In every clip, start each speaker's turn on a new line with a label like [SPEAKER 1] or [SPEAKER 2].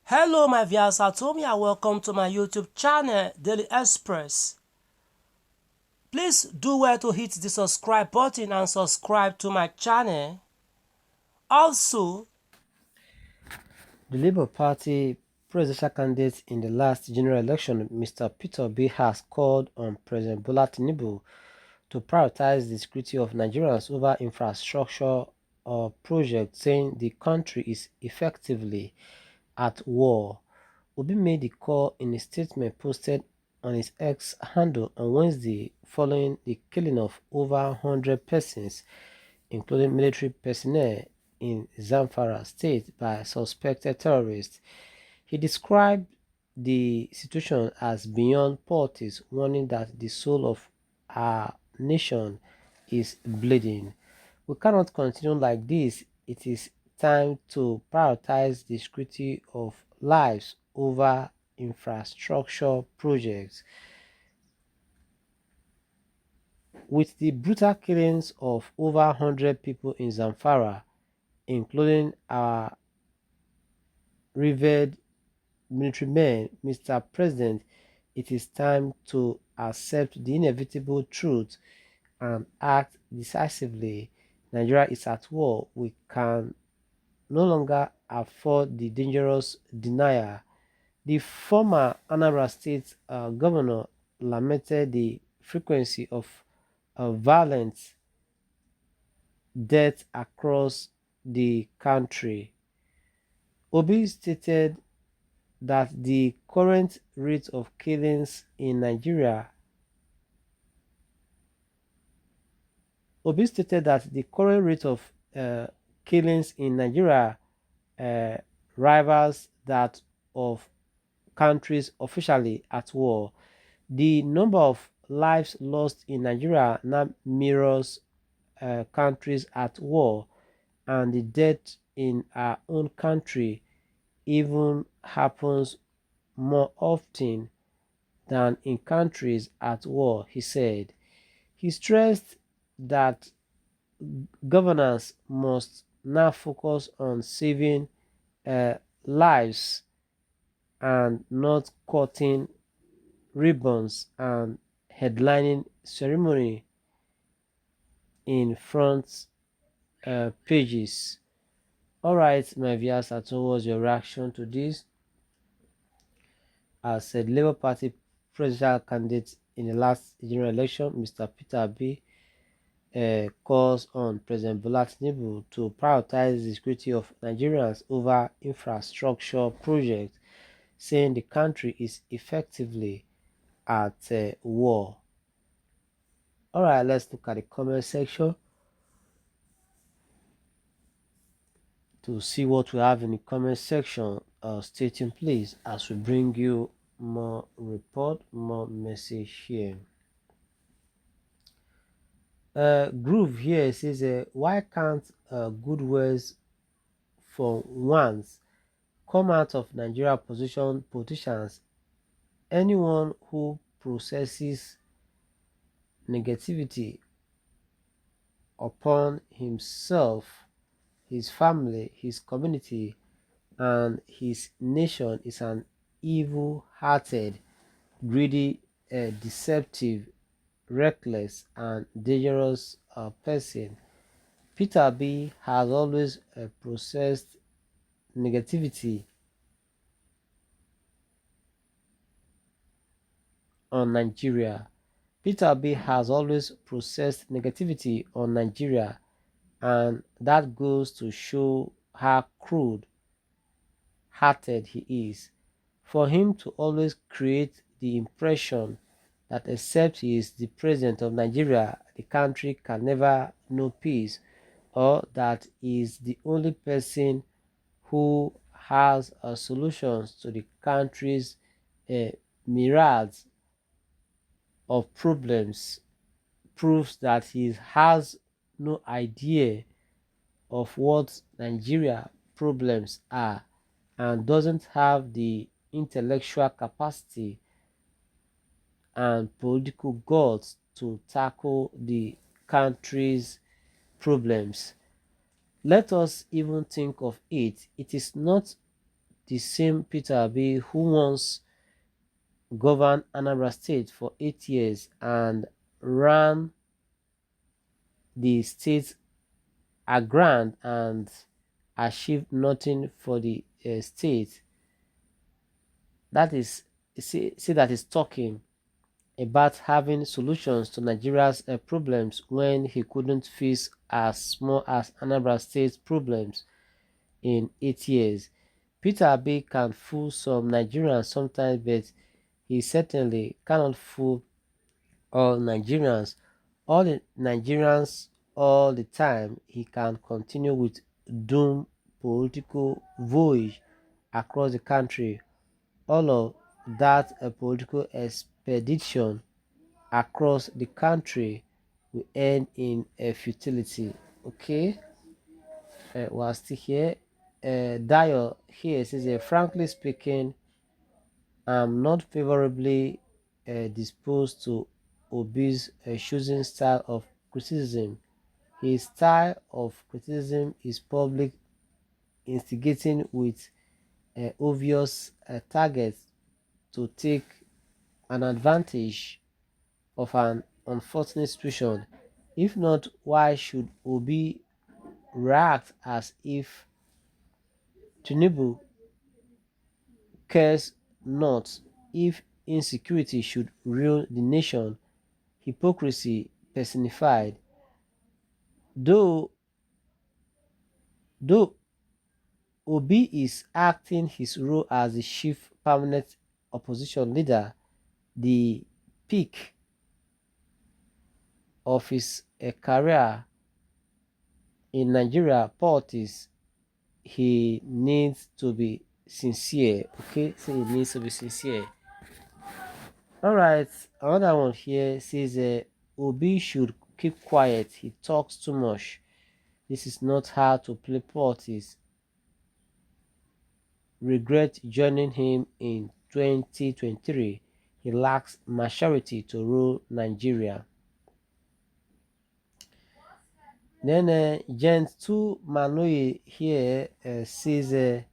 [SPEAKER 1] Hello my viewers, Atomi and welcome to my YouTube channel Daily Express. Please do well to hit the subscribe button and subscribe to my channel. Also,
[SPEAKER 2] The Labour Party presidential candidate in the last general election, Mr. Peter Obi, has called on President Bola Tinubu to prioritize the security of Nigerians over infrastructure projects, saying the country is effectively at war. Obi made the call in a statement posted on his X handle on Wednesday following the killing of over 100 persons, including military personnel, in Zamfara state by suspected terrorists. He described the situation as beyond politics, warning that the soul of our nation is bleeding. We cannot continue like this. It is time to prioritize the security of lives over infrastructure projects. With the brutal killings of over 100 people in Zamfara, including our revered military men, Mr. President, it is time to accept the inevitable truth and act decisively. Nigeria is at war. We can no longer afford the dangerous denial. The former Anambra State governor lamented the frequency of violent death across the country. Obi stated that the current rate of killings in Nigeria Obi stated that the current rate of killings in Nigeria uh, rivals that of countries officially at war. The number of lives lost in Nigeria now mirrors countries at war, and the death in our own country even happens more often than in countries at war, he said. He stressed that governance must now focus on saving uh, lives and not cutting ribbons and headlining ceremony in front pages. All right, my viewers, what was your reaction to this? As said, Labour Party presidential candidate in the last general election, Mr. Peter Obi, calls on President Bola Tinubu to prioritize the security of Nigerians over infrastructure projects, saying the country is effectively at war. Alright, let's look at the comment section to see what we have in the comment section. Stating please as we bring you more report, more message here. Groove here says, why can't good words for once come out of Nigeria position politicians? Anyone who processes negativity upon himself, his family, his community, and his nation is an evil-hearted, greedy, deceptive, reckless, and dangerous person. Peter B has always processed negativity on Nigeria. Peter B has always processed negativity on Nigeria, and that goes to show how crude hearted he is. For him to always create the impression that except he is the president of Nigeria, the country can never know peace, or that he is the only person who has solutions to the country's uh, myriads of problems, proves that he has no idea of what Nigeria problems are and doesn't have the intellectual capacity and political guts to tackle the country's problems. Let us even think of it. It is not the same Peter Obi who once governed Anambra State for 8 years and ran the state aground and achieved nothing for the state. That is, see that is talking about having solutions to Nigeria's problems when he couldn't fix as small as Anambra State's problems in 8 years. Peter Obi can fool some Nigerians sometimes, but he certainly cannot fool all Nigerians. All the Nigerians all the time. He can continue with doom political voyage across the country. All of that a political expedition across the country will end in a futility. Okay, we're still here. Dio here says, frankly speaking, I'm not favorably disposed to Obi's choosing style of criticism. His style of criticism is public instigating with obvious targets to take an advantage of an unfortunate situation. If not, why should Obi react as if Tinubu cares not if insecurity should rule the nation? Hypocrisy personified. Though though Obi is acting his role as the chief permanent opposition leader, the peak of his career in Nigeria politics, he needs to be sincere. Okay, so he needs to be sincere. All right, another one here says Obi should keep quiet. He talks too much. This is not how to play politics. Regret joining him in 2023. He lacks maturity to rule Nigeria. Then Gent 2 Manoye here says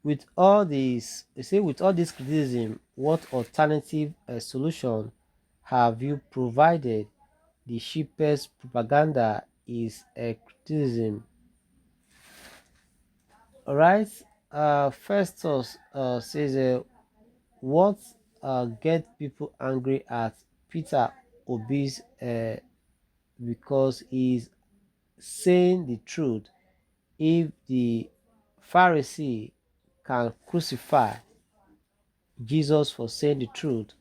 [SPEAKER 2] with all this criticism, what alternative solution have you provided? The cheapest propaganda is criticism. All right. Festus says what get people angry at Peter Obi's because he's saying the truth. If the Pharisee can crucify Jesus for saying the truth,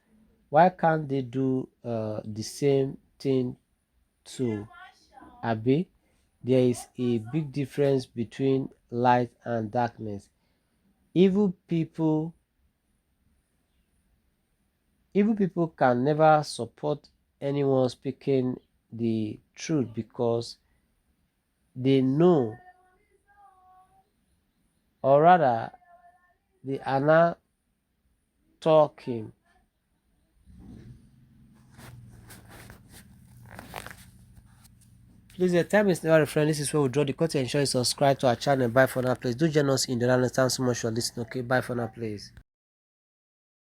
[SPEAKER 2] why can't they do the same thing to Abi? There is a big difference between light and darkness. Evil people Evil people can never support anyone speaking the truth because they know, or rather, they are not talking. Please, the time is never a friend. This is where we draw the curtain. Ensure you subscribe to our channel. Bye for now, please. Do join us in the understand so much for listening. Okay, bye for now, please.